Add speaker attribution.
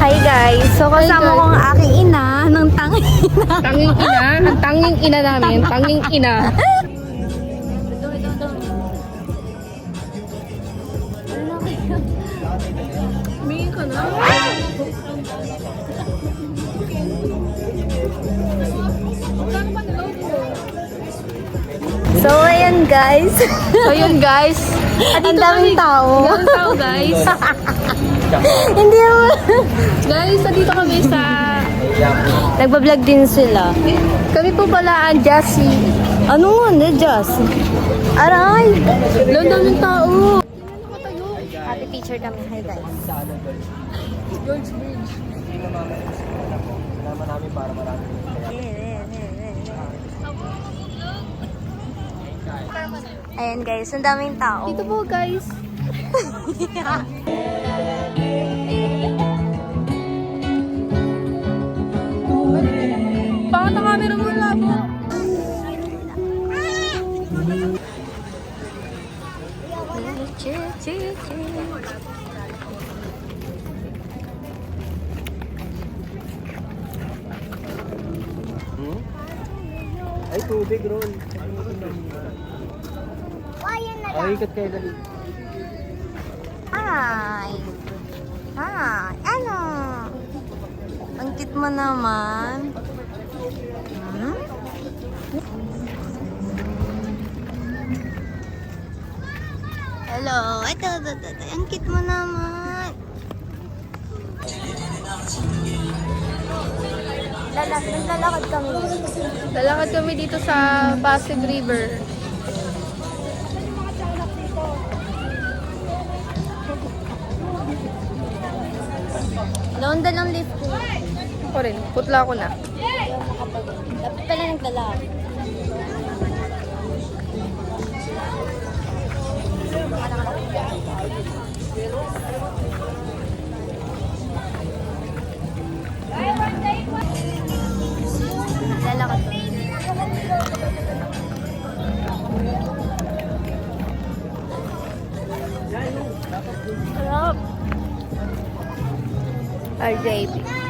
Speaker 1: Hi guys! So kasama ko ang aking ina ng tanging ina.
Speaker 2: Tanging ina, ang tanging ina namin, tanging ina. Bingin ka na.
Speaker 1: So ayan guys.
Speaker 2: So yun guys.
Speaker 1: Ang daming tao.
Speaker 2: Ang tao guys.
Speaker 1: Hindi naman.
Speaker 2: Guys, dito kami sa...
Speaker 1: Nagbablog din sila.
Speaker 2: Kami po pala ang Jassy.
Speaker 1: Ano nga na, Jazz? Aray!
Speaker 2: Ang daming tao.
Speaker 1: Happy picture kami. Hi guys.
Speaker 2: George Bridge.
Speaker 1: Ayan guys, ang daming tao.
Speaker 2: Dito po guys. Pangat ang camera mo, labo.
Speaker 3: Ay, tubig, Ron. Ay, ikat kayo dali.
Speaker 1: Hi! Hi! Ano? Ang cute mo naman. Hmm? Hello! Ito. Ang cute mo naman. Naglalakad kami.
Speaker 2: Lalakad kami dito sa Pasig River.
Speaker 1: Launda ng lift ko.
Speaker 2: Ako rin, putla ko na.
Speaker 1: Dapat pala nagdala. Lalakad ko. Sarap. RJP.